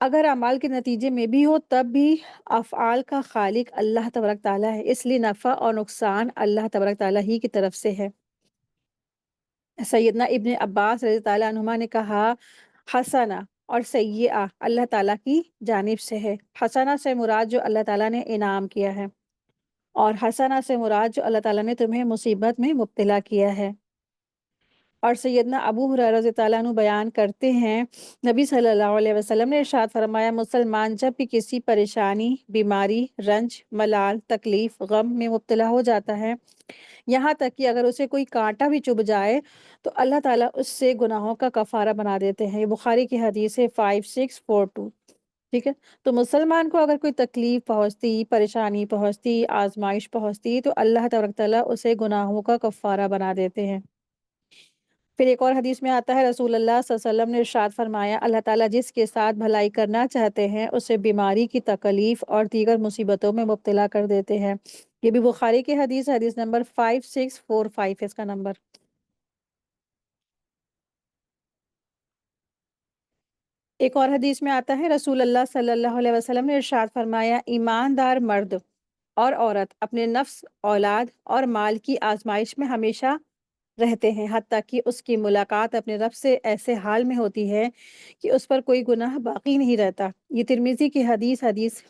اگر اعمال کے نتیجے میں بھی ہو تب بھی افعال کا خالق اللہ تبارک تعالیٰ ہے، اس لیے نفع اور نقصان اللہ تبارک تعالیٰ ہی کی طرف سے ہے۔ سیدنا ابن عباس رضی اللہ عنہما نے کہا، حسنہ اور سیئہ اللہ تعالیٰ کی جانب سے ہے۔ حسنہ سے مراد جو اللہ تعالیٰ نے انعام کیا ہے، اور حسنہ سے مراد جو اللہ تعالیٰ نے تمہیں مصیبت میں مبتلا کیا ہے۔ اور سیدنا ابو ہریرہ رضی اللہ عنہ بیان کرتے ہیں، نبی صلی اللہ علیہ وسلم نے ارشاد فرمایا، مسلمان جب بھی کسی پریشانی، بیماری، رنج، ملال، تکلیف، غم میں مبتلا ہو جاتا ہے، یہاں تک کہ اگر اسے کوئی کانٹا بھی چبھ جائے تو اللہ تعالیٰ اس سے گناہوں کا کفارہ بنا دیتے ہیں۔ یہ بخاری کی حدیث ہے 5642۔ ٹھیک ہے، تو مسلمان کو اگر کوئی تکلیف پہنچتی، پریشانی پہنچتی، آزمائش پہنچتی تو اللہ تبارک تعالیٰ اسے گناہوں کا کفارہ بنا دیتے ہیں۔ پھر ایک اور حدیث میں آتا ہے، رسول اللہ صلی اللہ علیہ وسلم نے ارشاد فرمایا، اللہ تعالیٰ جس کے ساتھ بھلائی کرنا چاہتے ہیں اسے بیماری کی تکلیف اور دیگر مصیبتوں میں مبتلا کر دیتے ہیں۔ یہ بھی بخاری کی حدیث، حدیث نمبر 5645 ہے اس کا نمبر۔ ایک اور حدیث میں آتا ہے، رسول اللہ صلی اللہ علیہ وسلم نے ارشاد فرمایا، ایماندار مرد اور عورت اپنے نفس، اولاد اور مال کی آزمائش میں ہمیشہ رہتے ہیں، حتیٰ کہ اس کی ملاقات اپنے رب سے ایسے حال میں ہوتی ہے کہ اس پر کوئی گناہ باقی نہیں رہتا۔ یہ ترمذی کی حدیث، حدیث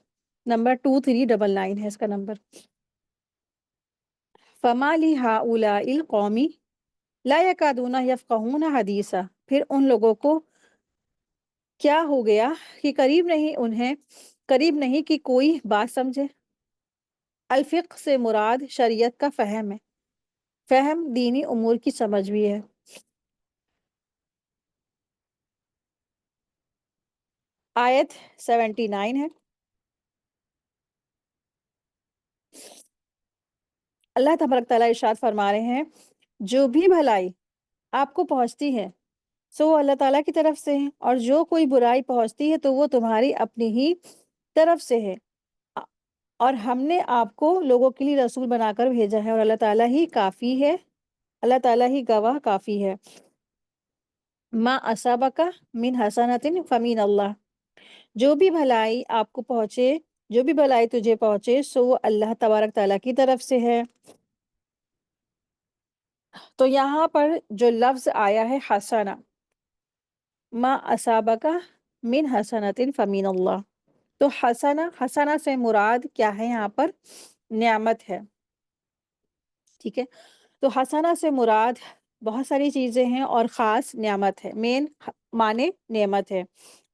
نمبر 2399 ہے اس کا نمبر۔ فما لہؤلاء القوم لا یکادون یفقہون حدیثا، پھر ان لوگوں کو کیا ہو گیا کہ قریب نہیں کہ کوئی بات سمجھے۔ الفقہ سے مراد شریعت کا فہم ہے، فہم دینی امور کی سمجھ بھی ہے۔ آیت 79 ہے، اللہ تبارک تعالیٰ ارشاد فرما رہے ہیں، جو بھی بھلائی آپ کو پہنچتی ہے سو وہ اللہ تعالیٰ کی طرف سے ہے، اور جو کوئی برائی پہنچتی ہے تو وہ تمہاری اپنی ہی طرف سے ہے، اور ہم نے آپ کو لوگوں کے لیے رسول بنا کر بھیجا ہے، اور اللہ تعالیٰ ہی کافی ہے، اللہ تعالیٰ ہی گواہ کافی ہے۔ ما اصابک من حسنۃ فمن اللہ، جو بھی بھلائی آپ کو پہنچے، جو بھی بھلائی تجھے پہنچے سو وہ اللہ تبارک تعالیٰ کی طرف سے ہے۔ تو یہاں پر جو لفظ آیا ہے حسنہ، ما اصابک من حسنۃ فمن اللہ، تو حسنہ سے مراد کیا ہے یہاں پر؟ نعمت ہے۔ ٹھیک ہے، تو حسنہ سے مراد بہت ساری چیزیں ہیں اور خاص نعمت ہے، مین معنی نعمت ہے،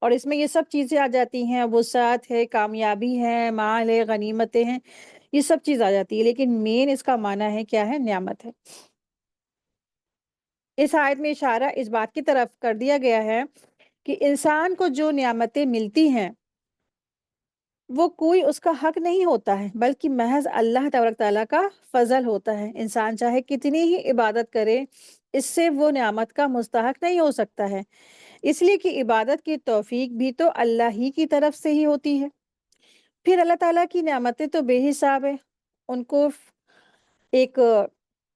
اور اس میں یہ سب چیزیں آ جاتی ہیں، وسعت ہے، کامیابی ہے، مال ہے، غنیمتیں ہیں، یہ سب چیز آ جاتی ہے، لیکن مین اس کا معنی ہے کیا ہے؟ نعمت ہے۔ اس آیت میں اشارہ اس بات کی طرف کر دیا گیا ہے کہ انسان کو جو نعمتیں ملتی ہیں وہ کوئی اس کا حق نہیں ہوتا ہے، بلکہ محض اللہ تبارک تعالیٰ کا فضل ہوتا ہے۔ انسان چاہے کتنی ہی عبادت کرے، اس سے وہ نعمت کا مستحق نہیں ہو سکتا ہے، اس لیے کہ عبادت کی توفیق بھی تو اللہ ہی کی طرف سے ہی ہوتی ہے۔ پھر اللہ تعالیٰ کی نعمتیں تو بے حساب ہے، ان کو ایک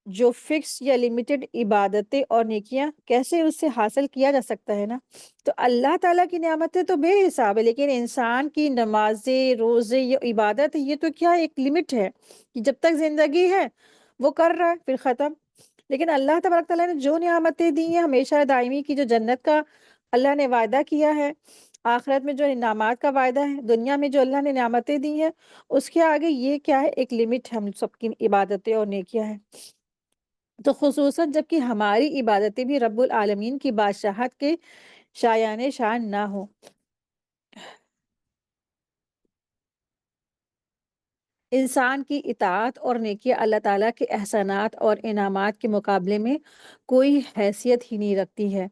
جو فکس یا لمیٹڈ عبادتیں اور نیکیاں کیسے اس سے حاصل کیا جا سکتا ہے نا، تو اللہ تعالیٰ کی نعمتیں تو بے حساب ہے، لیکن انسان کی نمازیں، روزے، یہ عبادت ہے، یہ تو کیا ایک لمٹ ہے کہ جب تک زندگی ہے وہ کر رہا ہے، پھر ختم۔ لیکن اللہ تبارک تعالیٰ نے جو نعمتیں دی ہیں ہمیشہ دائمی کی، جو جنت کا اللہ نے وعدہ کیا ہے، آخرت میں جو انعامات کا وعدہ ہے، دنیا میں جو اللہ نے نعمتیں دی ہیں، اس کے آگے یہ کیا ہے؟ ایک لمٹ ہے ہم سب کی عبادتیں اور نیکیاں ہیں۔ تو خصوصاً جب کہ ہماری عبادتیں بھی رب العالمین کی بادشاہت کے شایان شان نہ ہو۔ انسان کی اطاعت اور نیکی اللہ تعالیٰ کے احسانات اور انعامات کے مقابلے میں کوئی حیثیت ہی نہیں رکھتی ہے۔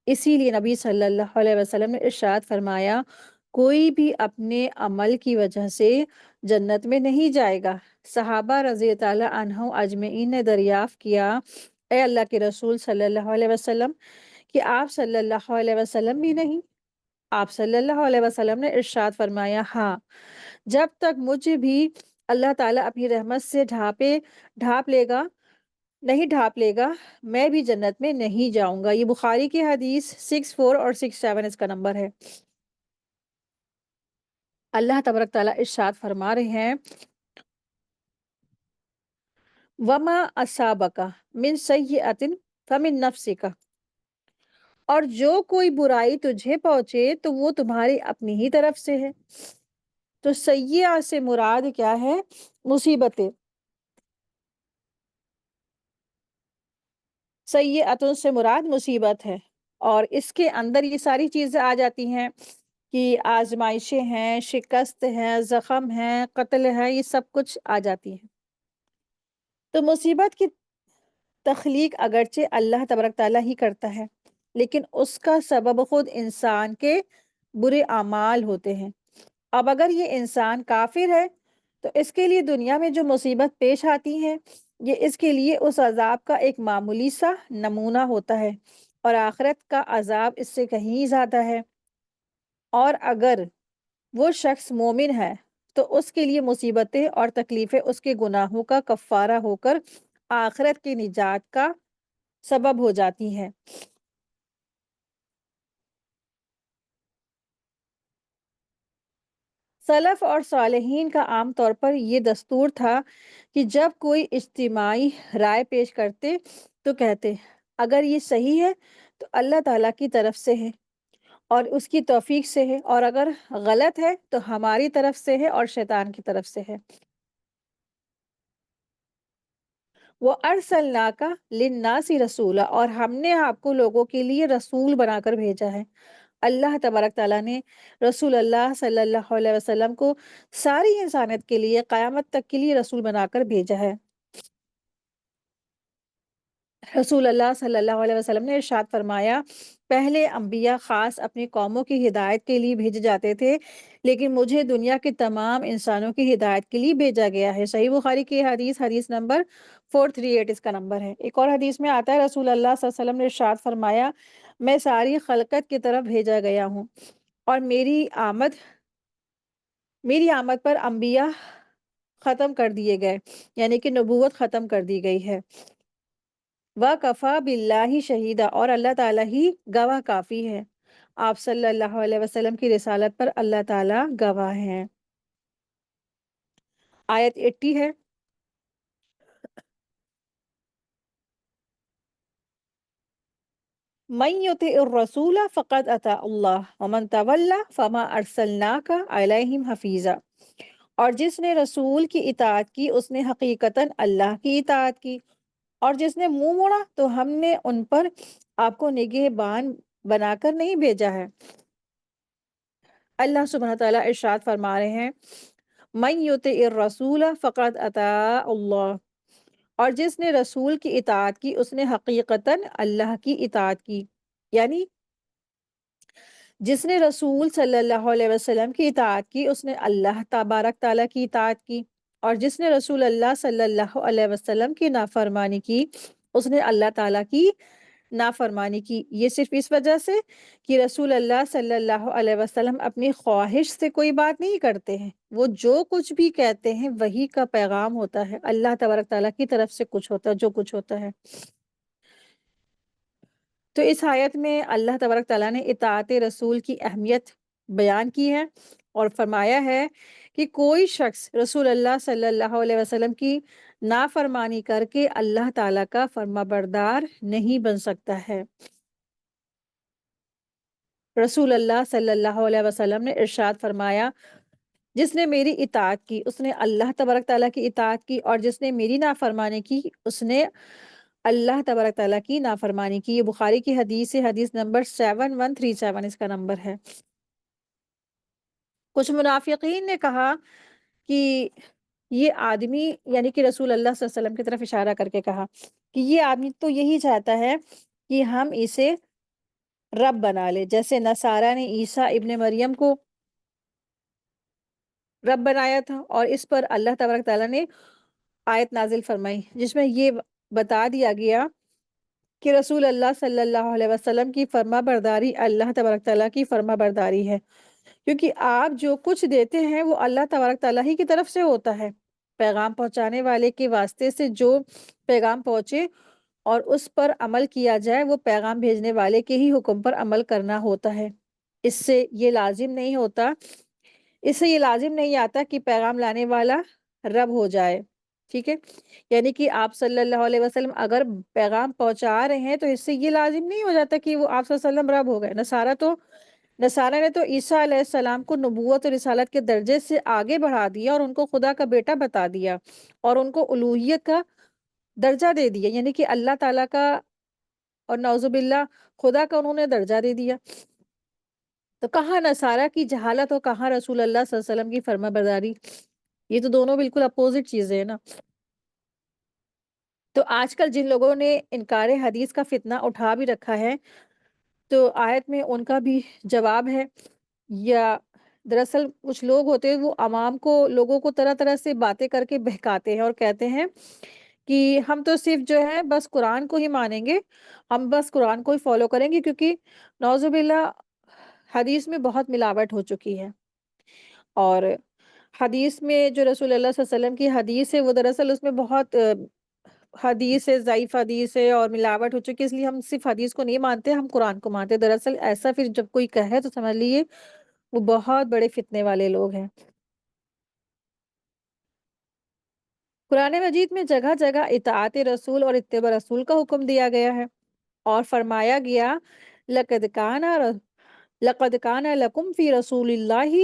اسی لیے نبی صلی اللہ علیہ وسلم نے ارشاد فرمایا، کوئی بھی اپنے عمل کی وجہ سے جنت میں نہیں جائے گا۔ صحابہ رضی اللہ عنہ اجمعین نے دریافت کیا، اے اللہ کے رسول صلی اللہ علیہ وسلم، کہ آپ صلی اللہ علیہ وسلم بھی نہیں؟ آپ صلی اللہ علیہ وسلم نے ارشاد فرمایا، ہاں، جب تک مجھے بھی اللہ تعالیٰ اپنی رحمت سے ڈھانپ لے گا میں بھی جنت میں نہیں جاؤں گا۔ یہ بخاری کی حدیث 64 اور 67 اس کا نمبر ہے۔ اللہ تبارک تعالیٰ ارشاد فرما رہے ہیں وما اصابک من سیئۃ فمن نفسک، اور جو کوئی برائی تجھے پہنچے تو وہ تمہاری اپنی ہی طرف سے ہے۔ تو سیئہ سے مراد کیا ہے؟ مصیبتیں۔ سیئۃ سے مراد مصیبت ہے، اور اس کے اندر یہ ساری چیزیں آ جاتی ہیں کہ آزمائشیں ہیں، شکست ہے، زخم ہے، قتل ہے، یہ سب کچھ آ جاتی ہیں۔ تو مصیبت کی تخلیق اگرچہ اللہ تبارک تعالیٰ ہی کرتا ہے، لیکن اس کا سبب خود انسان کے برے اعمال ہوتے ہیں۔ اب اگر یہ انسان کافر ہے تو اس کے لیے دنیا میں جو مصیبت پیش آتی ہیں یہ اس کے لیے اس عذاب کا ایک معمولی سا نمونہ ہوتا ہے، اور آخرت کا عذاب اس سے کہیں زیادہ ہے۔ اور اگر وہ شخص مومن ہے تو اس کے لیے مصیبتیں اور تکلیفیں اس کے گناہوں کا کفارہ ہو کر آخرت کی نجات کا سبب ہو جاتی ہیں۔ سلف اور صالحین کا عام طور پر یہ دستور تھا کہ جب کوئی اجتماعی رائے پیش کرتے تو کہتے اگر یہ صحیح ہے تو اللہ تعالیٰ کی طرف سے ہے اور اس کی توفیق سے ہے، اور اگر غلط ہے تو ہماری طرف سے ہے اور شیطان کی طرف سے ہے۔ وَأَرْسَلْنَاكَ لِلنَّاسِ رَسُولًا، اور ہم نے آپ کو لوگوں کے لیے رسول بنا کر بھیجا ہے۔ اللہ تبارک تعالیٰ نے رسول اللہ صلی اللہ علیہ وسلم کو ساری انسانیت کے لیے قیامت تک کے لیے رسول بنا کر بھیجا ہے۔ رسول اللہ صلی اللہ علیہ وسلم نے ارشاد فرمایا پہلے انبیاء خاص اپنی قوموں کی ہدایت کے لیے بھیجے جاتے تھے، لیکن مجھے دنیا کے تمام انسانوں کی ہدایت کے لیے بھیجا گیا ہے۔ صحیح بخاری کی حدیث، حدیث نمبر 438 اس کا نمبر ہے۔ ایک اور حدیث میں آتا ہے رسول اللہ صلی اللہ علیہ وسلم نے ارشاد فرمایا میں ساری خلقت کی طرف بھیجا گیا ہوں، اور میری آمد پر انبیاء ختم کر دیے گئے، یعنی کہ نبوت ختم کر دی گئی ہے۔ وَكَفَى بِاللَّهِ شَهِيدًا، اور اللہ تعالیٰ ہی گواہ کافی ہے۔ آپ صلی اللہ علیہ وسلم کی رسالت پر اللہ تعالیٰ گواہ ہیں۔ آیت 80 ہے مَن يُطِعِ الرَّسُولَ فَقَدْ أَطَاعَ اللَّهَ وَمَن تَوَلَّىٰ فَمَا أَرْسَلْنَاكَ عَلَيْهِمْ حَفِيظًا، اور جس نے رسول کی اطاعت کی اس نے حقیقتاً اللہ کی اطاعت کی، اور جس نے منہ موڑا تو ہم نے ان پر آپ کو نگہبان بنا کر نہیں بھیجا ہے۔ اللہ سبحانہ تعالیٰ ارشاد فرما رہے ہیں مَن يُطِعِ الرَّسُولَ فَقَدْ أَطَاعَ اللَّهَ، اور جس نے رسول کی اطاعت کی اس نے حقیقتاً اللہ کی اطاعت کی، یعنی جس نے رسول صلی اللہ علیہ وسلم کی اطاعت کی اس نے اللہ تبارک تعالیٰ کی اطاعت کی، اور جس نے رسول اللہ صلی اللہ علیہ وسلم کی نافرمانی کی اس نے اللہ تعالیٰ کی نافرمانی کی۔ یہ صرف اس وجہ سے کہ رسول اللہ صلی اللہ علیہ وسلم اپنی خواہش سے کوئی بات نہیں کرتے ہیں، وہ جو کچھ بھی کہتے ہیں وہی کا پیغام ہوتا ہے، اللہ تبارک تعالیٰ کی طرف سے کچھ ہوتا ہے جو کچھ ہوتا ہے۔ تو اس آیت میں اللہ تبارک تعالیٰ نے اطاعت رسول کی اہمیت بیان کی ہے اور فرمایا ہے کہ کوئی شخص رسول اللہ صلی اللہ علیہ وسلم کی نافرمانی کر کے اللہ تعالیٰ کا فرما بردار نہیں بن سکتا ہے۔ رسول اللہ صلی اللہ علیہ وسلم نے ارشاد فرمایا جس نے میری اطاعت کی اس نے اللہ تبارک تعالیٰ کی اطاعت کی، اور جس نے میری نافرمانی کی اس نے اللہ تبارک تعالیٰ کی نافرمانی کی۔ یہ بخاری کی حدیث ہے، حدیث نمبر 7137 اس کا نمبر ہے۔ کچھ منافقین نے کہا کہ یہ آدمی، یعنی کہ رسول اللہ صلی اللہ علیہ وسلم کی طرف اشارہ کر کے کہا کہ یہ آدمی تو یہی چاہتا ہے کہ ہم اسے رب بنا لے، جیسے نصارہ نے عیسیٰ ابن مریم کو رب بنایا تھا، اور اس پر اللہ تبارک تعالیٰ نے آیت نازل فرمائی جس میں یہ بتا دیا گیا کہ رسول اللہ صلی اللہ علیہ وسلم کی فرما برداری اللہ تبارک تعالیٰ کی فرما برداری ہے، کیونکہ آپ جو کچھ دیتے ہیں وہ اللہ تبارک تعالیٰ ہی کی طرف سے ہوتا ہے۔ پیغام پہنچانے والے کے واسطے سے جو پیغام پہنچے اور اس پر عمل کیا جائے وہ پیغام بھیجنے والے کے ہی حکم پر عمل کرنا ہوتا ہے۔ اس سے یہ لازم نہیں ہوتا اس سے یہ لازم نہیں آتا کہ پیغام لانے والا رب ہو جائے، ٹھیک ہے؟ یعنی کہ آپ صلی اللہ علیہ وسلم اگر پیغام پہنچا رہے ہیں تو اس سے یہ لازم نہیں ہو جاتا کہ وہ آپ صلی اللہ علیہ وسلم رب ہو گئے۔ نصارہ نے تو عیسیٰ علیہ السلام کو نبوت اور رسالت کے درجے سے آگے بڑھا دیا اور ان کو خدا کا بیٹا بتا دیا اور ان کو الوہیت کا درجہ دے دیا، یعنی کہ اللہ تعالیٰ کا اور نعوذ باللہ خدا کا انہوں نے درجہ دے دیا۔ تو کہاں نصارہ کی جہالت اور کہاں رسول اللہ صلی اللہ علیہ وسلم کی فرما برداری، یہ تو دونوں بالکل اپوزٹ چیزیں ہیں نا۔ تو آج کل جن لوگوں نے انکار حدیث کا فتنہ اٹھا بھی رکھا ہے تو آیت میں ان کا بھی جواب ہے، یا دراصل کچھ لوگ ہوتے ہیں وہ عوام کو لوگوں کو طرح طرح سے باتیں کر کے بہکاتے ہیں اور کہتے ہیں کہ ہم تو صرف جو ہے بس قرآن کو ہی مانیں گے، ہم بس قرآن کو ہی فالو کریں گے، کیونکہ نعوذ باللہ حدیث میں بہت ملاوٹ ہو چکی ہے۔ اور حدیث میں جو رسول اللہ صلی اللہ علیہ وسلم کی حدیث ہے وہ دراصل اس میں بہت حدیث ہے، ضعیف حدیث ہے اور ملاوٹ ہو چکی ہے، اس لیے ہم صرف حدیث کو نہیں مانتے، ہم قرآن کو مانتے۔ دراصل ایسا پھر جب کوئی کہے تو سمجھ لیجیے وہ بہت بڑے فتنے والے لوگ ہیں۔ قرآن مجید میں جگہ جگہ اطاعت رسول اور اتباع رسول کا حکم دیا گیا ہے اور فرمایا گیا لقد کان لقد کان لکم فی رسول اللہ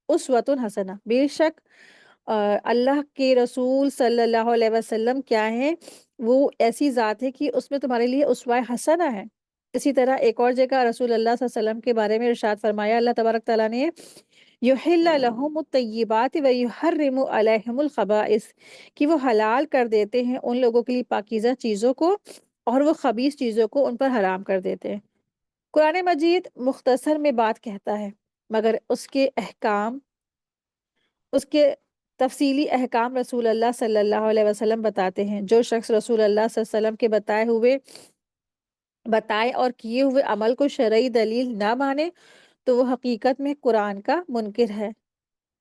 اسوۃ حسنہ، بے شک اللہ کے رسول صلی اللہ علیہ وسلم کیا ہیں، وہ ایسی ذات ہے کہ اس میں تمہارے لیے اسوہ حسنہ ہے۔ اسی طرح ایک اور جگہ رسول اللہ صلی اللہ علیہ وسلم کے بارے میں ارشاد فرمایا اللہ تبارک تعالیٰ نے، یحل لہم الطیبات ویحرم علیہم الخبائث، کہ وہ حلال کر دیتے ہیں ان لوگوں کے لیے پاکیزہ چیزوں کو اور وہ خبیث چیزوں کو ان پر حرام کر دیتے ہیں۔ قرآن مجید مختصر میں بات کہتا ہے مگر اس کے تفصیلی احکام رسول اللہ صلی اللہ علیہ وسلم بتاتے ہیں۔ جو شخص رسول اللہ صلی اللہ علیہ وسلم کے بتائے اور کیے ہوئے عمل کو شرعی دلیل نہ مانے تو وہ حقیقت میں قرآن کا منکر ہے۔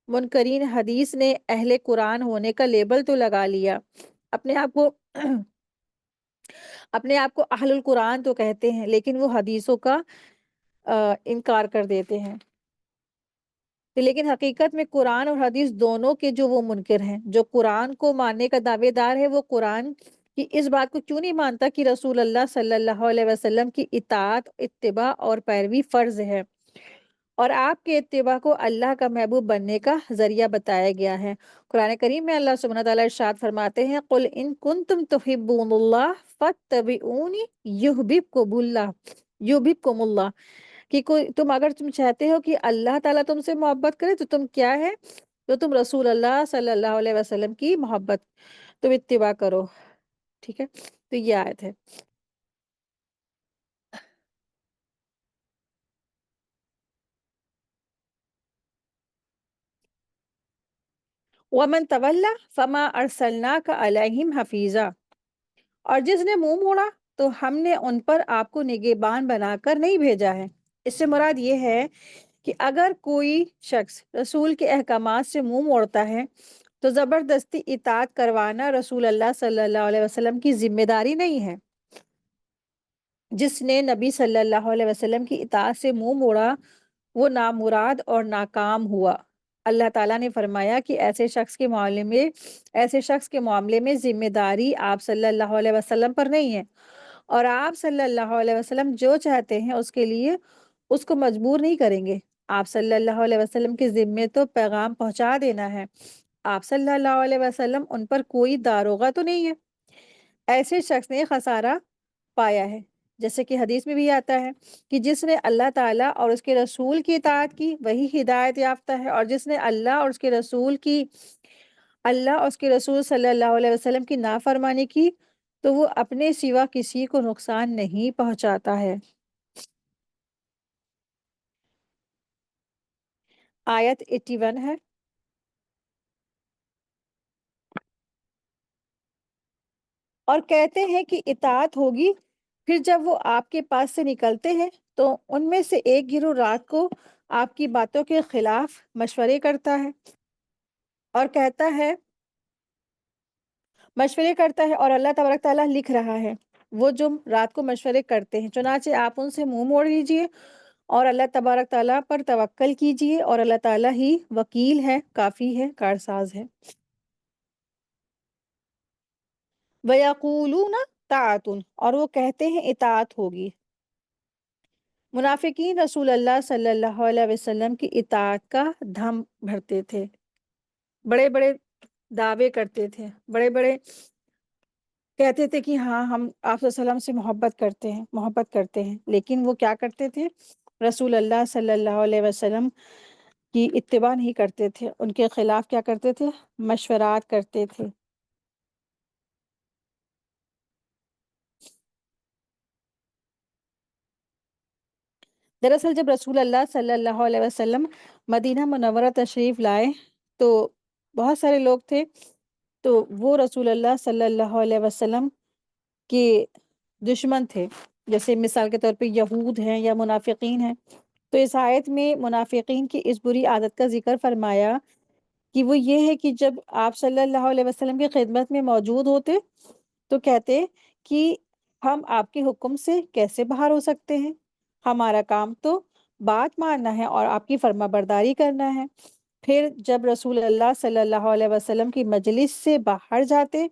منکرین حدیث نے اہل قرآن ہونے کا لیبل تو لگا لیا، اپنے آپ کو اہل القرآن تو کہتے ہیں لیکن وہ حدیثوں کا انکار کر دیتے ہیں، لیکن حقیقت میں قرآن اور حدیث دونوں کے جو وہ منکر ہیں۔ جو قرآن کو ماننے کا دعوے دار ہے وہ قرآن کی اس بات کو کیوں نہیں مانتا کہ رسول اللہ صلی اللہ علیہ وسلم کی اطاعت، اتباع اور پیروی فرض ہے اور آپ کے اتباع کو اللہ کا محبوب بننے کا ذریعہ بتایا گیا ہے۔ قرآن کریم میں اللہ سبحانہ وتعالیٰ ارشاد فرماتے ہیں قُلْ إِن كُنتُمْ تُحِبُّونَ اللَّهَ فَاتَّبِعُونِ يُحْبِبْكُمُ اللَّهُ، کہ تم چاہتے ہو کہ اللہ تعالیٰ تم سے محبت کرے تو تم کیا ہے، تو تم رسول اللہ صلی اللہ علیہ وسلم کی محبت تم اتباع کرو، ٹھیک ہے؟ تو یہ آیت ہے۔ وَمَن تَوَلَّى فَمَا أَرْسَلْنَاكَ عَلَيْهِمْ حَفِيظًا، اور جس نے منہ موڑا تو ہم نے ان پر آپ کو نگہبان بنا کر نہیں بھیجا ہے۔ اس سے مراد یہ ہے کہ اگر کوئی شخص رسول کے احکامات سے منہ موڑتا ہے تو زبردستی اطاعت کروانا رسول اللہ صلی اللہ علیہ وسلم کی ذمہ داری نہیں ہے۔ جس نے نبی صلی اللہ علیہ وسلم کی اطاعت سے منہ موڑا وہ نامراد اور ناکام ہوا۔ اللہ تعالیٰ نے فرمایا کہ ایسے شخص کے معاملے میں ذمہ داری آپ صلی اللہ علیہ وسلم پر نہیں ہے، اور آپ صلی اللہ علیہ وسلم جو چاہتے ہیں اس کے لیے اس کو مجبور نہیں کریں گے۔ آپ صلی اللہ علیہ وسلم کے ذمے تو پیغام پہنچا دینا ہے، آپ صلی اللہ علیہ وسلم ان پر کوئی داروغہ تو نہیں ہے۔ ایسے شخص نے خسارہ پایا ہے، جیسے کہ حدیث میں بھی آتا ہے کہ جس نے اللہ تعالیٰ اور اس کے رسول کی اطاعت کی وہی ہدایت یافتہ ہے، اور جس نے اللہ اور اس کے رسول صلی اللہ علیہ وسلم کی نافرمانی کی تو وہ اپنے سوا کسی کو نقصان نہیں پہنچاتا ہے۔ آیت 81 ہے۔ اور کہتے ہیں کہ اطاعت ہوگی، پھر جب وہ آپ کے پاس سے نکلتے ہیں تو ان میں سے ایک گروہ رات کو آپ کی باتوں کے خلاف مشورے کرتا ہے اور اور اللہ تبارک تعالیٰ لکھ رہا ہے وہ جو رات کو مشورے کرتے ہیں، چنانچہ آپ ان سے منہ موڑ لیجئے اور اللہ تبارک تعالیٰ پر توکل کیجیے، اور اللہ تعالیٰ ہی وکیل ہے، کافی ہے، کارساز ہے۔ وَيَقُولُونَ طَاعَةٌ، اور وہ کہتے ہیں اطاعت ہوگی۔ منافقین رسول اللہ صلی اللہ علیہ وسلم کی اطاعت کا دھم بھرتے تھے، بڑے بڑے دعوے کرتے تھے، بڑے بڑے کہتے تھے کہ ہاں ہم آپ صلی اللہ علیہ وسلم سے محبت کرتے ہیں، لیکن وہ کیا کرتے تھے؟ رسول اللہ صلی اللہ علیہ وسلم کی اتباع نہیں کرتے تھے، ان کے خلاف کیا کرتے تھے؟ مشورات کرتے تھے۔ دراصل جب رسول اللہ صلی اللہ علیہ وسلم مدینہ منورہ تشریف لائے تو بہت سارے لوگ تھے، تو وہ رسول اللہ صلی اللہ علیہ وسلم کے دشمن تھے، جیسے مثال کے طور پہ یہود ہیں یا منافقین ہیں۔ تو اس آیت میں منافقین کی اس بری عادت کا ذکر فرمایا کہ وہ یہ ہے کہ جب آپ صلی اللہ علیہ وسلم کی خدمت میں موجود ہوتے تو کہتے کہ ہم آپ کے حکم سے کیسے باہر ہو سکتے ہیں، ہمارا کام تو بات ماننا ہے اور آپ کی فرما برداری کرنا ہے۔ پھر جب رسول اللہ صلی اللہ علیہ وسلم کی مجلس سے باہر جاتے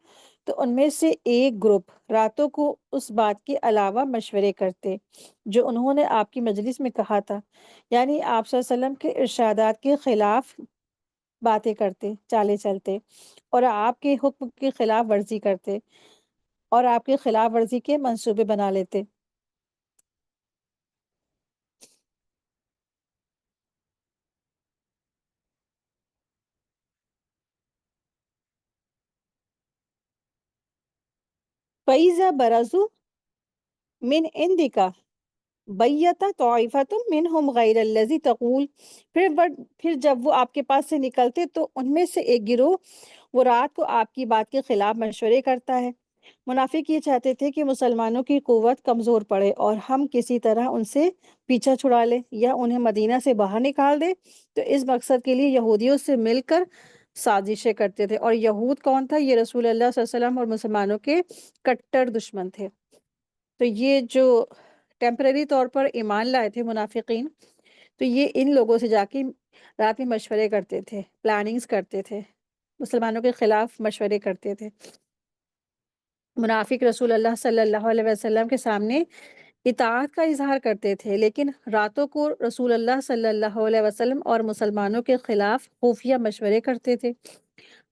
تو ان میں سے ایک گروپ راتوں کو اس بات کے علاوہ مشورے کرتے جو انہوں نے آپ کی مجلس میں کہا تھا، یعنی آپ صلی اللہ علیہ وسلم کے ارشادات کے خلاف باتیں کرتے، چالے چلتے، اور آپ کے حکم کی خلاف ورزی کرتے اور آپ کی خلاف ورزی کے منصوبے بنا لیتے۔ فَإِذَا بَرَزُوا مِنْ عِنْدِكَ بَيَّتَ طَائِفَةٌ مِّنْهُمْ غَيْرَ الَّذِي تَقُولُ، پھر جب وہ آپ کے پاس سے نکلتے تو ان میں سے ایک گروہ وہ رات کو آپ کی بات کے خلاف مشورے کرتا ہے۔ منافق یہ چاہتے تھے کہ مسلمانوں کی قوت کمزور پڑے اور ہم کسی طرح ان سے پیچھا چھڑا لیں یا انہیں مدینہ سے باہر نکال دیں، تو اس مقصد کے لیے یہودیوں سے مل کر سازشیں کرتے تھے۔ اور یہود کون تھا؟ یہ رسول اللہ صلی اللہ علیہ وسلم اور مسلمانوں کے کٹر دشمن تھے۔ تو یہ جو ٹیمپرری طور پر ایمان لائے تھے منافقین، تو یہ ان لوگوں سے جا کے رات میں مشورے کرتے تھے، پلاننگز کرتے تھے، مسلمانوں کے خلاف مشورے کرتے تھے۔ منافق رسول اللہ صلی اللہ علیہ وسلم کے سامنے اطاعت کا اظہار کرتے تھے، لیکن راتوں کو رسول اللہ صلی اللہ علیہ وسلم اور مسلمانوں کے خلاف خفیہ مشورے کرتے تھے۔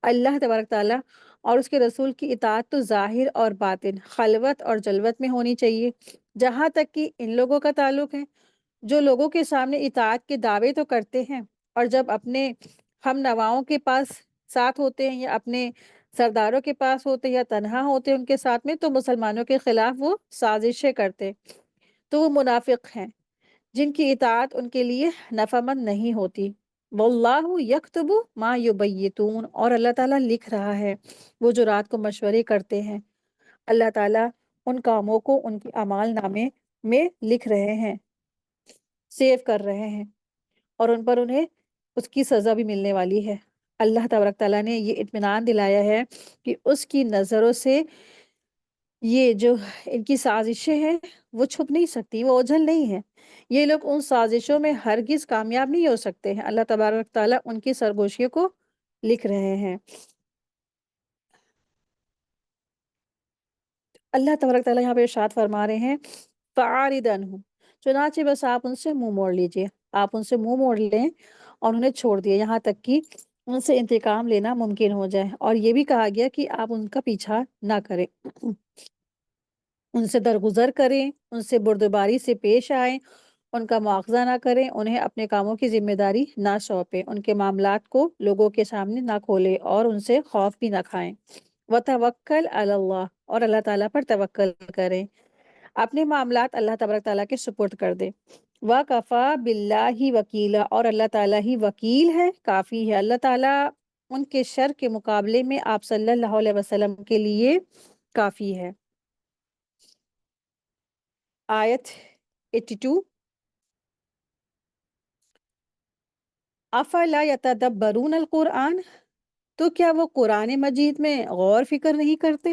اللہ تبارک تعالیٰ اور اس کے رسول کی اطاعت تو ظاہر اور باطن، خلوت اور جلوت میں ہونی چاہیے۔ جہاں تک کہ ان لوگوں کا تعلق ہے جو لوگوں کے سامنے اطاعت کے دعوے تو کرتے ہیں، اور جب اپنے ہم نواؤں کے پاس ساتھ ہوتے ہیں یا اپنے سرداروں کے پاس ہوتے یا تنہا ہوتے ان کے ساتھ میں، تو مسلمانوں کے خلاف وہ سازشیں کرتے، تو وہ منافق ہیں جن کی اطاعت ان کے لیے نفع مند نہیں ہوتی۔ واللہ یکتب ما یبیتون، اور اللہ تعالیٰ لکھ رہا ہے وہ جو رات کو مشورے کرتے ہیں۔ اللہ تعالیٰ ان کاموں کو ان کے اعمال نامے میں لکھ رہے ہیں، سیو کر رہے ہیں، اور ان پر انہیں اس کی سزا بھی ملنے والی ہے۔ اللہ تبارک تعالیٰ نے یہ اطمینان دلایا ہے کہ اس کی نظروں سے یہ جو ان کی سازشیں ہیں وہ چھپ نہیں سکتی، وہ اوجھل نہیں ہیں۔ یہ لوگ ان سازشوں میں ہرگز کامیاب نہیں ہو سکتے ہیں۔ اللہ تبارک تعالیٰ ان کی سرگوشیوں کو لکھ رہے ہیں۔ اللہ تبارک تعالیٰ یہاں پہ ارشاد فرما رہے ہیں فَعَارِضْ عَنْهُمْ، چنانچہ بس آپ ان سے منہ موڑ لیجئے، آپ ان سے منہ موڑ لیں اور انہیں چھوڑ دیے یہاں تک کہ ان سے انتقام لینا ممکن ہو جائے۔ اور یہ بھی کہا گیا کہ آپ ان کا پیچھا نہ کریں، ان سے درگزر کریں، ان سے بردباری سے پیش آئیں، ان کا مواخذہ نہ کریں، انہیں اپنے کاموں کی ذمہ داری نہ سونپیں، ان کے معاملات کو لوگوں کے سامنے نہ کھولیں اور ان سے خوف بھی نہ کھائیں۔ وَتَوَكَّلْ عَلَى اللَّهِ، اور اللہ تعالیٰ پر توکل کریں، اپنے معاملات اللہ تبارک تعالیٰ کے سپرد کر دیں۔ وَكَفَى بِاللَّهِ وَكِيلًا، اور اللہ تعالیٰ ہی وکیل ہے، کافی ہے۔ اللہ تعالیٰ ان کے شر کے مقابلے میں آپ صلی اللہ علیہ وسلم کے لیے کافی ہے۔ آیت 82، افلا یتدبرون القرآن، تو کیا وہ قرآن مجید میں غور فکر نہیں کرتے؟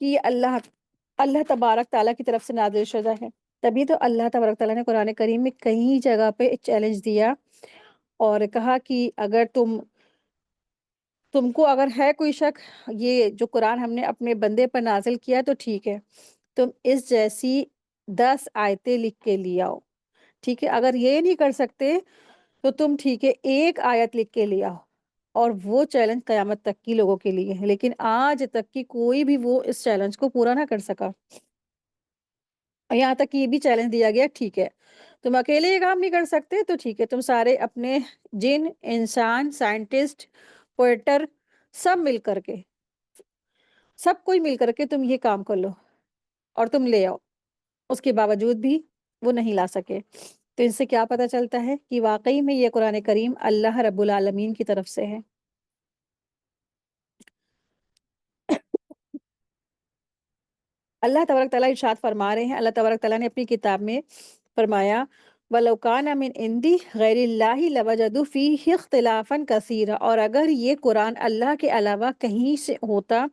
کہ یہ اللہ تبارک تعالیٰ کی طرف سے نازل شدہ ہے۔ تبھی تو اللہ تبارک تعالیٰ نے قرآن کریم میں کئی جگہ پہ چیلنج دیا اور کہا کہ اگر تم کو اگر ہے کوئی شک، یہ جو قرآن ہم نے اپنے بندے پر نازل کیا تو ٹھیک ہے، تم اس جیسی 10 آیتیں لکھ کے لے آؤ، ٹھیک ہے؟ اگر یہ نہیں کر سکتے تو تم ٹھیک ہے ایک آیت لکھ کے لے آؤ، اور وہ چیلنج قیامت تک کی لوگوں کے لیے ہے، لیکن آج تک کی کوئی بھی وہ اس چیلنج کو پورا نہ کر سکا۔ اور یہاں تک کہ یہ بھی چیلنج دیا گیا، ٹھیک ہے تم اکیلے یہ کام نہیں کر سکتے تو ٹھیک ہے تم سارے اپنے جن، انسان، سائنٹسٹ، پوئٹر، سب مل کر کے، سب کوئی مل کر کے تم یہ کام کر لو اور تم لے آؤ۔ اس کے باوجود بھی وہ نہیں لا سکے۔ تو ان سے کیا پتہ چلتا ہے کہ واقعی میں یہ قرآن کریم اللہ رب العالمین کی طرف سے ہے۔ اللہ تبارک تعالیٰ ارشاد فرما رہے ہیں، اللہ تبارک تعالیٰ نے اپنی کتاب میں فرمایا وَلَوْ كَانَ مِنْ عِنْدِ غَيْرِ اللَّهِ لَوَجَدُوا فِيهِ اخْتِلَافًا كَثِيرًا، اور اگر یہ قرآن اللہ کے علاوہ کہیں سے ہوتا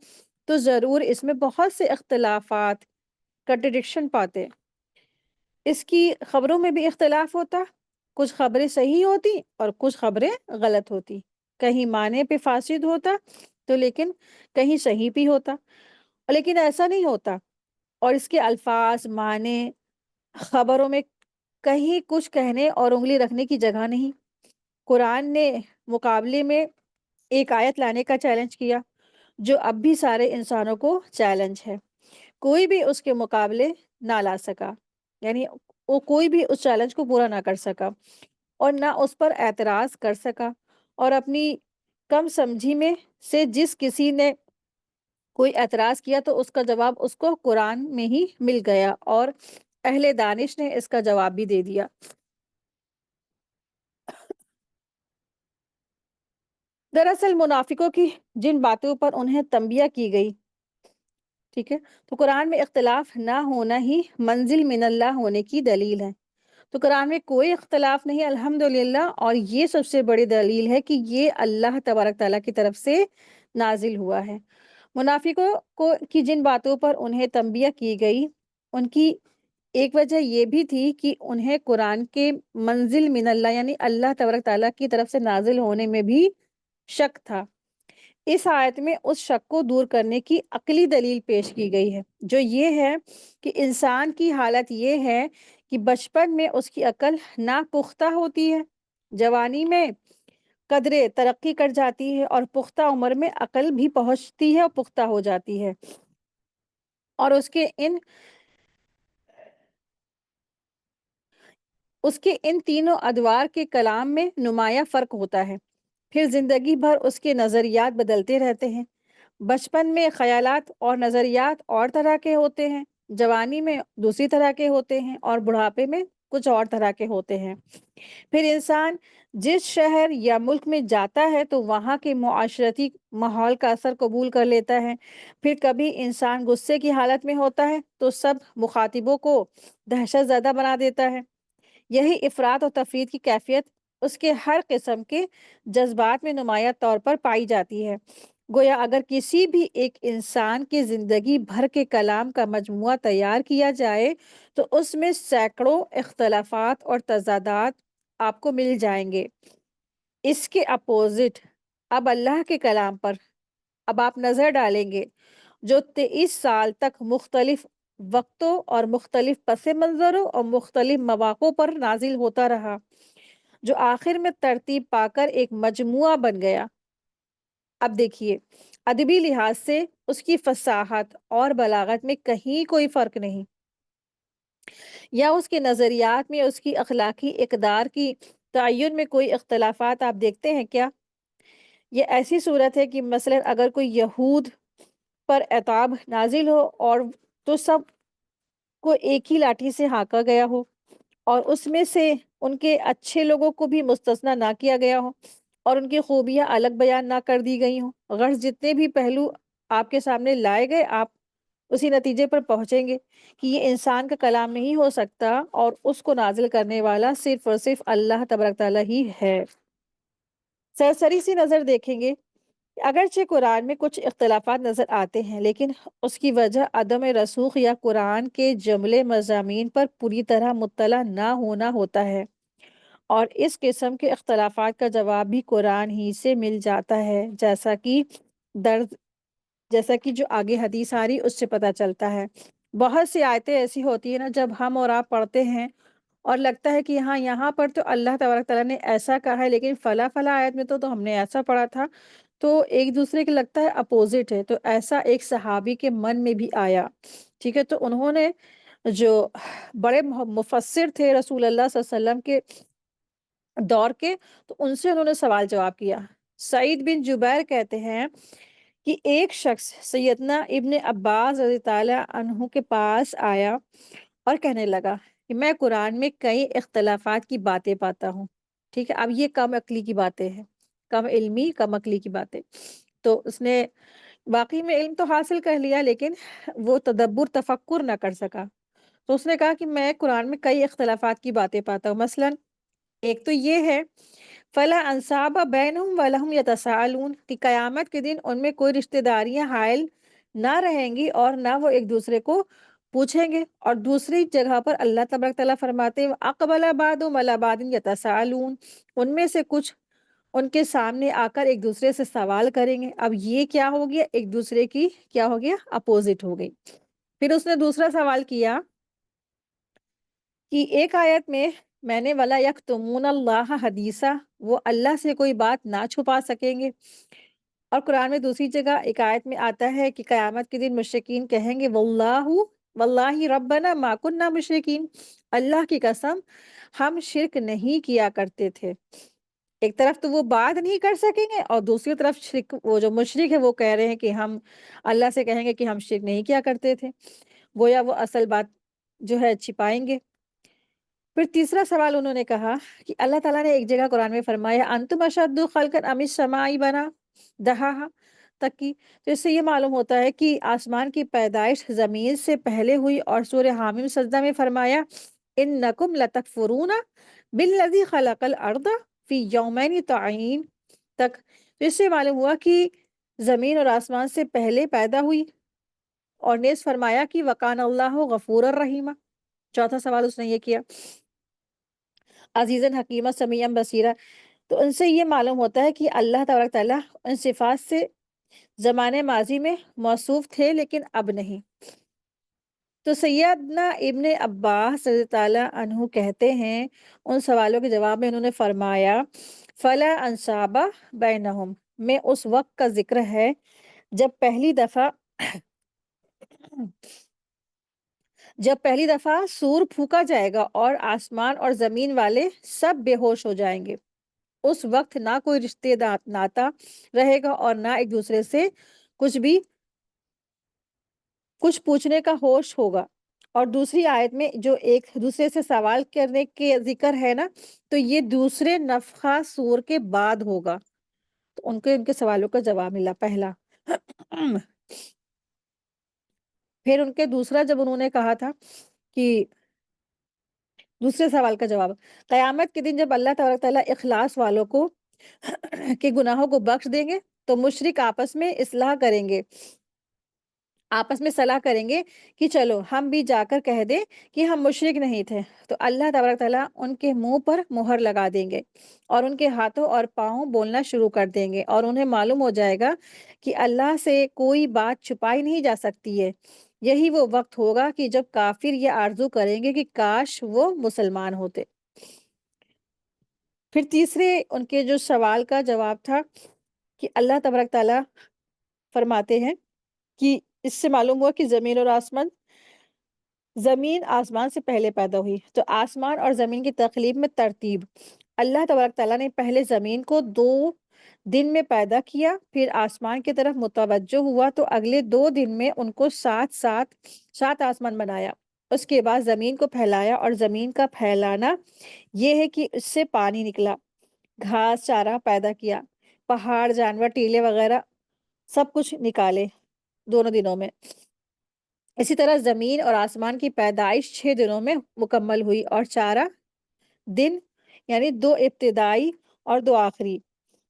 تو ضرور اس میں بہت سے اختلافات، کنٹرڈکشن پاتے۔ اس کی خبروں میں بھی اختلاف ہوتا، کچھ خبریں صحیح ہوتی اور کچھ خبریں غلط ہوتی، کہیں معنی پہ فاسد ہوتا تو لیکن کہیں صحیح بھی ہوتا، لیکن ایسا نہیں ہوتا۔ اور اس کے الفاظ، معنی، خبروں میں کہیں کچھ کہنے اور انگلی رکھنے کی جگہ نہیں۔ قرآن نے مقابلے میں ایک آیت لانے کا چیلنج کیا جو اب بھی سارے انسانوں کو چیلنج ہے، کوئی بھی اس کے مقابلے نہ لا سکا، یعنی وہ کوئی بھی اس چیلنج کو پورا نہ کر سکا اور نہ اس پر اعتراض کر سکا، اور اپنی کم سمجھی میں سے جس کسی نے کوئی اعتراض کیا تو اس کا جواب اس کو قرآن میں ہی مل گیا اور اہل دانش نے اس کا جواب بھی دے دیا۔ دراصل منافقوں کی جن باتوں پر انہیں تنبیہ کی گئی، ٹھیک ہے، تو قرآن میں اختلاف نہ ہونا ہی منزل من اللہ ہونے کی دلیل ہے۔ تو قرآن میں کوئی اختلاف نہیں الحمدللہ، اور یہ سب سے بڑی دلیل ہے کہ یہ اللہ تبارک تعالیٰ کی طرف سے نازل ہوا ہے۔ منافقوں کو کی جن باتوں پر انہیں تنبیہ کی گئی، ان کی ایک وجہ یہ بھی تھی کہ انہیں قرآن کے منزل من اللہ یعنی اللہ تبارک تعالیٰ کی طرف سے نازل ہونے میں بھی شک تھا۔ اس آیت میں اس شک کو دور کرنے کی عقلی دلیل پیش کی گئی ہے، جو یہ ہے کہ انسان کی حالت یہ ہے کہ بچپن میں اس کی عقل ناپختہ ہوتی ہے، جوانی میں قدرے ترقی کر جاتی ہے اور پختہ عمر میں عقل بھی پہنچتی ہے اور پختہ ہو جاتی ہے، اور اس کے ان تینوں ادوار کے کلام میں نمایاں فرق ہوتا ہے۔ پھر زندگی بھر اس کے نظریات بدلتے رہتے ہیں۔ بچپن میں خیالات اور نظریات اور طرح کے ہوتے ہیں، جوانی میں دوسری طرح کے ہوتے ہیں اور بڑھاپے میں کچھ اور طرح کے ہوتے ہیں۔ پھر انسان جس شہر یا ملک میں جاتا ہے تو وہاں کے معاشرتی ماحول کا اثر قبول کر لیتا ہے۔ پھر کبھی انسان غصے کی حالت میں ہوتا ہے تو سب مخاطبوں کو دہشت زدہ بنا دیتا ہے۔ یہی افراط و تفرید کی کیفیت اس کے ہر قسم کے جذبات میں نمایاں طور پر پائی جاتی ہے۔ گویا اگر کسی بھی ایک انسان کی زندگی بھر کے کلام کا مجموعہ تیار کیا جائے تو اس میں سینکڑوں اختلافات اور تضادات آپ کو مل جائیں گے۔ اس کے اپوزٹ اب اللہ کے کلام پر اب آپ نظر ڈالیں گے جو 23 سال تک مختلف وقتوں اور مختلف پس منظروں اور مختلف مواقعوں پر نازل ہوتا رہا، جو آخر میں ترتیب پا کر ایک مجموعہ بن گیا۔ اب دیکھیے، ادبی لحاظ سے اس کی فصاحت اور بلاغت میں کہیں کوئی فرق نہیں، یا اس کے نظریات میں اس کی اخلاقی اقدار کی تعین میں کوئی اختلافات آپ دیکھتے ہیں کیا؟ یہ ایسی صورت ہے کہ مثلا اگر کوئی یہود پر عتاب نازل ہو اور تو سب کو ایک ہی لاٹھی سے ہانکا گیا ہو، اور اس میں سے ان کے اچھے لوگوں کو بھی مستثنی نہ کیا گیا ہو اور ان کی خوبیاں الگ بیان نہ کر دی گئی ہوں، غرض جتنے بھی پہلو آپ کے سامنے لائے گئے آپ اسی نتیجے پر پہنچیں گے کہ یہ انسان کا کلام نہیں ہو سکتا اور اس کو نازل کرنے والا صرف اور صرف اللہ تبارک تعالیٰ ہی ہے۔ سرسری سی نظر دیکھیں گے اگرچہ قرآن میں کچھ اختلافات نظر آتے ہیں، لیکن اس کی وجہ عدم رسوخ یا قرآن کے جملے مضامین پر پوری طرح مطلع نہ ہونا ہوتا ہے، اور اس قسم کے اختلافات کا جواب بھی قرآن ہی سے مل جاتا ہے، درد جیسا کہ جو آگے حدیث آ رہی اس سے پتہ چلتا ہے۔ بہت سی آیتیں ایسی ہوتی ہیں نا، جب ہم اور آپ پڑھتے ہیں اور لگتا ہے کہ ہاں یہاں پر تو اللہ تبارک تعالیٰ نے ایسا کہا ہے، لیکن فلاں فلاں آیت میں تو ہم نے ایسا پڑھا تھا، تو ایک دوسرے کے لگتا ہے اپوزٹ ہے۔ تو ایسا ایک صحابی کے من میں بھی آیا، ٹھیک ہے، تو انہوں نے جو بڑے مفسر تھے رسول اللہ صلی اللہ علیہ وسلم کے دور کے، تو ان سے انہوں نے سوال جواب کیا۔ سعید بن جبیر کہتے ہیں کہ ایک شخص سیدنا ابن عباس رضی تعالیٰ عنہ کے پاس آیا اور کہنے لگا کہ میں قرآن میں کئی اختلافات کی باتیں پاتا ہوں، ٹھیک ہے، اب یہ کم عقلی کی باتیں ہیں، کم علمی کم عقلی کی باتیں۔ تو اس نے واقعی میں علم تو حاصل کر لیا، لیکن وہ تدبر تفکر نہ کر سکا۔ تو اس نے کہا کہ میں قرآن میں کئی اختلافات کی باتیں پاتا ہوں، مثلاً ایک تو یہ ہے فلا انصاب بینہم ولہم یتساءلون، کہ قیامت کے دن ان میں کوئی رشتہ داریاں حائل نہ رہیں گی اور نہ وہ ایک دوسرے کو پوچھیں گے۔ اور دوسری جگہ پر اللہ تبارک تعالیٰ فرماتے ہیں اقبل بعضهم علی بعض یتساءلون، ان میں سے کچھ ان کے سامنے آ کر ایک دوسرے سے سوال کریں گے۔ اب یہ کیا ہو گیا، ایک دوسرے کی کیا ہو گیا، اپوزٹ ہو گئی۔ پھر اس نے دوسرا سوال کیا کہ ایک آیت میں نے ولا یکتمون اللہ حدیثا، وہ اللہ سے کوئی بات نہ چھپا سکیں گے، اور قرآن میں دوسری جگہ ایک آیت میں آتا ہے کہ قیامت کے دن مشرکین کہیں گے واللہ ربنا ما کننا مشرکین، اللہ کی قسم ہم شرک نہیں کیا کرتے تھے۔ ایک طرف تو وہ بات نہیں کر سکیں گے، اور دوسری طرف وہ جو مشرک ہے وہ کہہ رہے ہیں کہ ہم اللہ سے کہیں گے کہ ہم شرک نہیں کیا کرتے تھے، گویا وہ اصل بات جو ہے چھپائیں گے۔ پھر تیسرا سوال انہوں نے کہا کہ اللہ تعالیٰ نے ایک جگہ قرآن میں فرمایا انتم اشد خلقا ام السماء بنا دہاہا تک کی، تو اس سے یہ معلوم ہوتا ہے کہ آسمان کی پیدائش زمین سے پہلے ہوئی، اور سورہ حامیم سجدہ میں فرمایا انکم لتکفرون بالذی خلق الارض فی یومین تعین تک، تو اس سے معلوم ہوا کہ زمین اور آسمان سے پہلے پیدا ہوئی، اور نیز فرمایا کہ وکان اللہ غفور الرحیم۔ چوتھا سوال اس نے یہ کیا عزیزاً حکیمہ سمیعاً بصیرہ، تو ان سے یہ معلوم ہوتا ہے کہ اللہ تبارک تعالیٰ ان صفات سے زمانے ماضی میں موصوف تھے لیکن اب نہیں۔ تو سیدنا ابن عباس رضی تعالیٰ عنہ کہتے ہیں ان سوالوں کے جواب میں انہوں نے فرمایا فلا انصاب بینہم، میں اس وقت کا ذکر ہے جب پہلی دفعہ سور پھونکا جائے گا اور آسمان اور زمین والے سب بے ہوش ہو جائیں گے، اس وقت نہ کوئی رشتے ناتا رہے گا اور نہ ایک دوسرے سے کچھ پوچھنے کا ہوش ہوگا۔ اور دوسری آیت میں جو ایک دوسرے سے سوال کرنے کے ذکر ہے نا، تو یہ دوسرے نفخہ سور کے بعد ہوگا، تو ان کے سوالوں کا جواب ملا پہلا۔ پھر ان کے دوسرا جب انہوں نے کہا تھا کہ دوسرے سوال کا جواب قیامت کے دن جب اللہ تبارک تعالیٰ اخلاص والوں کو کے گناہوں کو بخش دیں گے، تو مشرک آپس میں صلاح کریں گے کہ چلو ہم بھی جا کر کہہ دیں کہ ہم مشرک نہیں تھے، تو اللہ تبارک تعالیٰ ان کے منہ پر مہر لگا دیں گے اور ان کے ہاتھوں اور پاؤں بولنا شروع کر دیں گے، اور انہیں معلوم ہو جائے گا کہ اللہ سے کوئی بات چھپائی نہیں جا سکتی ہے۔ یہی وہ وقت ہوگا کہ جب کافر یہ آرزو کریں گے کہ کاش وہ مسلمان ہوتے۔ پھر تیسرے ان کے جو سوال کا جواب تھا کہ اللہ تبارک تعالیٰ فرماتے ہیں کہ اس سے معلوم ہوا کہ زمین آسمان سے پہلے پیدا ہوئی، تو آسمان اور زمین کی تخلیق میں ترتیب اللہ تبارک تعالیٰ نے پہلے زمین کو 2 دن میں پیدا کیا، پھر آسمان کی طرف متوجہ ہوا تو اگلے 2 دن میں ان کو سات آسمان بنایا، اس کے بعد زمین کو پھیلایا، اور زمین کا پھیلانا یہ ہے کہ اس سے پانی نکلا، گھاس چارہ پیدا کیا، پہاڑ جانور ٹیلے وغیرہ سب کچھ نکالے 2 دنوں میں۔ اسی طرح زمین اور آسمان کی پیدائش 6 دنوں میں مکمل ہوئی، اور 4 دن یعنی 2 ابتدائی اور 2 آخری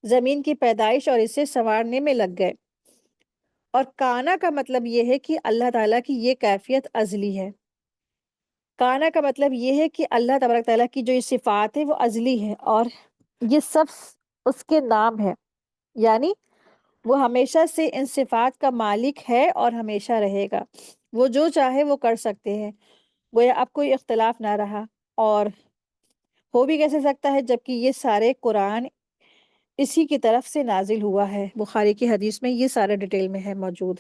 زمین کی پیدائش اور اسے سنوارنے میں لگ گئے۔ اور کانا کا مطلب یہ ہے کہ اللہ تعالیٰ کی یہ کیفیت ازلی ہے۔ کانا کا مطلب یہ ہے کہ اللہ تبارک تعالیٰ کی جو یہ صفات ہے وہ ازلی ہے، اور یہ سب اس کے نام ہے، یعنی وہ ہمیشہ سے ان صفات کا مالک ہے اور ہمیشہ رہے گا۔ وہ جو چاہے وہ کر سکتے ہیں، گویا اب کوئی اختلاف نہ رہا۔ اور ہو بھی کیسے سکتا ہے جبکہ یہ سارے قرآن اسی کی طرف سے نازل ہوا ہے۔ بخاری کی حدیث میں یہ سارا ڈیٹیل میں ہے موجود،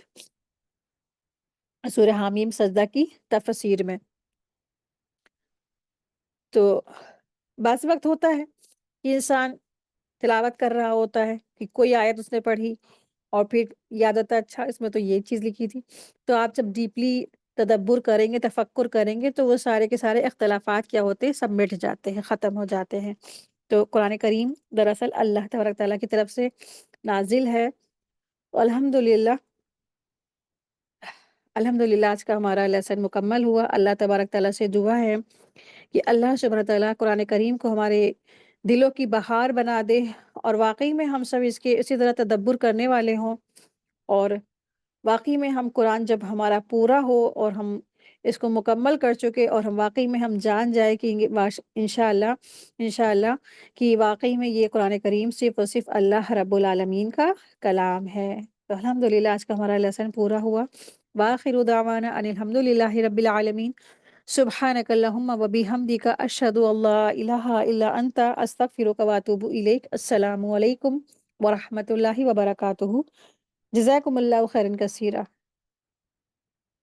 سورہ حامیم سجدہ کی تفسیر میں۔ تو بعض وقت ہوتا ہے کہ انسان تلاوت کر رہا ہوتا ہے کہ کوئی آیت اس نے پڑھی اور پھر یاد آتا ہے اچھا اس میں تو یہ چیز لکھی تھی۔ تو آپ جب ڈیپلی تدبر کریں گے، تفکر کریں گے، تو وہ سارے کے سارے اختلافات کیا ہوتے ہیں، سب مٹ جاتے ہیں، ختم ہو جاتے ہیں۔ تو قرآن کریم دراصل اللہ تبارک تعالیٰ کی طرف سے نازل ہے۔ الحمدللہ الحمدللہ آج کا ہمارا لیسن مکمل ہوا۔ اللہ تبارک تعالیٰ سے دعا ہے کہ اللہ سبحانہ تعالیٰ قرآن کریم کو ہمارے دلوں کی بہار بنا دے، اور واقعی میں ہم سب اس کے اسی طرح تدبر کرنے والے ہوں، اور واقعی میں ہم قرآن جب ہمارا پورا ہو اور ہم اس کو مکمل کر چکے، اور ہم واقعی میں ہم جان جائے کہ انشاءاللہ کہ واقعی میں یہ قرآن کریم صرف اور صرف اللہ رب العالمین کا کلام ہے۔ تو الحمدللہ آج کا ہمارا لیسن پورا ہوا۔ وآخر دعوانا ان الحمدللہ رب العالمین۔ سبحانک اللہم و بحمدک اشہد ان لا الہ الا انت استغفرک و اتوب الیک۔ السلام علیکم ورحمۃ اللہ وبرکاتہ۔ جزاکم اللہ خیرا کثیرا۔